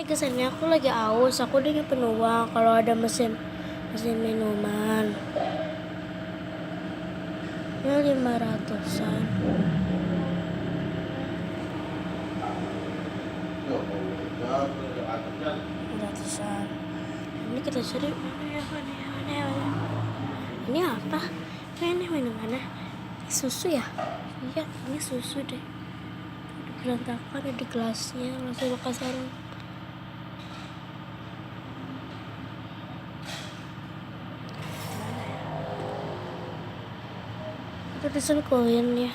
kesannya aku lagi aus. Aku udah nyimpen uang kalau ada mesin minuman. Ya 500-an. 500-an. Ini kita cari mana ya. Ini apa? Ini mana? Susu ya? Iya, ini susu deh. Berantakan di gelasnya, langsung makan sarung. Itu tulisan koin ya.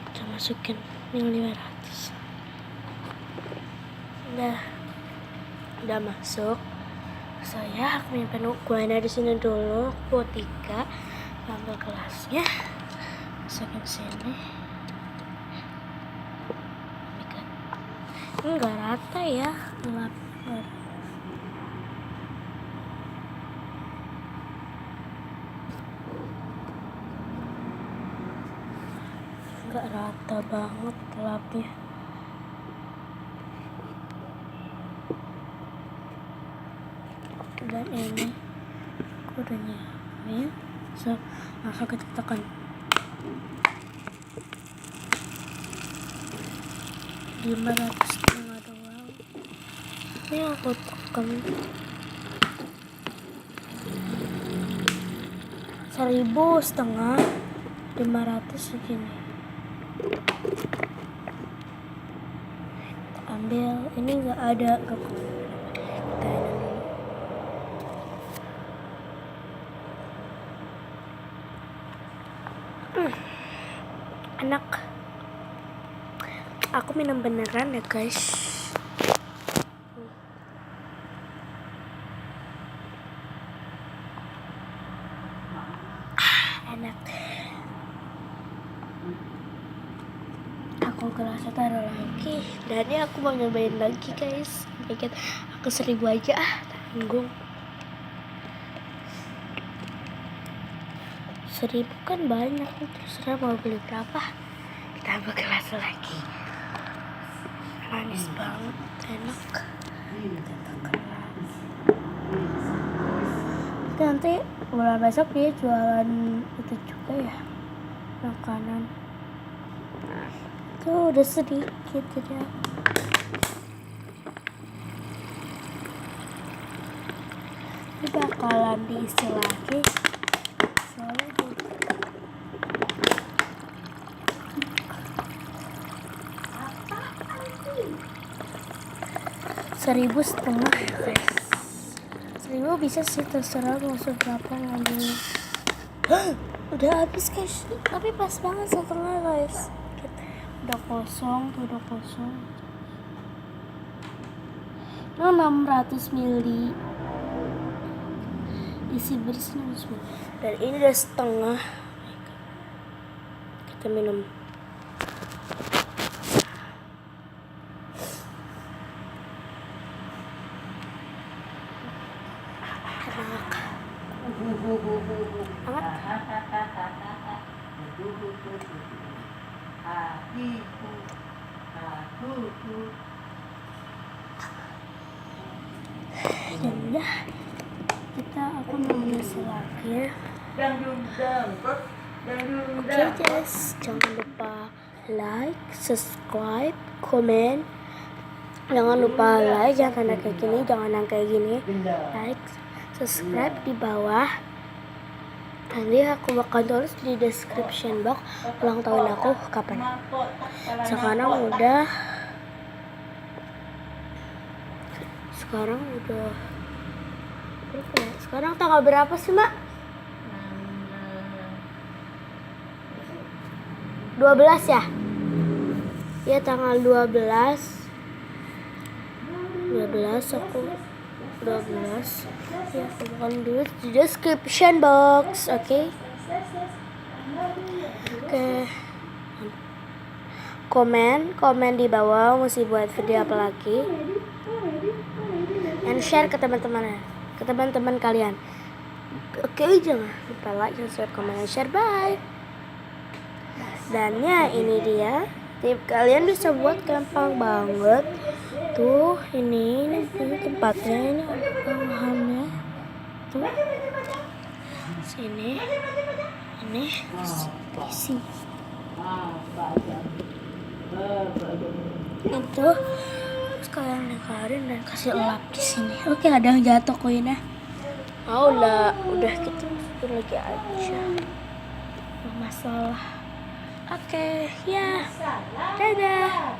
Kita masukin yang 500. Udah masuk. Saya aku nyimpen koinnya di sini dulu. Buat 3. Ambil gelasnya. Masukin sini. Enggak rata ya, gelap. Enggak rata banget gelapnya. Dan ini aku udah nyamin. So, langsung kita tekan. $500 doang. Ini aku tekan 1.500, 500 segini. Ambil, ini nggak ada. Enak. Aku minum beneran ya guys. Enak. Aku gelasnya taruh lagi. Dan ini aku mau nyobain lagi guys. Bikin aku 1.000 aja tanggung. 1.000 kan banyak. Terserah mau beli berapa. Kita ambil gelas lagi. Manis banget, enak. Kita tekan lagi. Nanti bulan besok dia jualan itu juga ya, makanan. Tuh udah sedikit jadi ini bakalan diisi lagi. Soalnya 1.500 guys. 1.000 bisa sih, terserah mau seberapa ngambilnya. Udah habis guys, tapi pas banget 1,5 guys. Udah kosong. Nah, 600 ml isi bersih. Dan ini udah setengah. Kita minum. Dan udah aku mau ngisi lagi ya. Oke guys, jangan lupa like, subscribe, komen. Jangan lupa like, jangan tanda kayak gini, jangan yang kayak gini. Like, subscribe di bawah. Nanti aku bakal tulis di description box ulang tahun aku kapan. Sekarang tanggal berapa sih, Mak? 12 ya? Ya, tanggal 12 aku 12. Ya, aku bakal tulis di description box, oke? Komen di bawah mesti buat video apa lagi. And share ke teman-teman kalian. Oke, jangan lupa like, subscribe, comment, and share. Bye. Dan ya, ini dia tip kalian bisa buat gampang banget. Tuh, ini tempatnya ini bahannya tuh sini ini isi itu sekalian lingkarin dan kasih elap di sini. Oke, ada yang jatuh koinnya. Udah gitu lagi aja, nggak masalah. Oke, ya, dadah.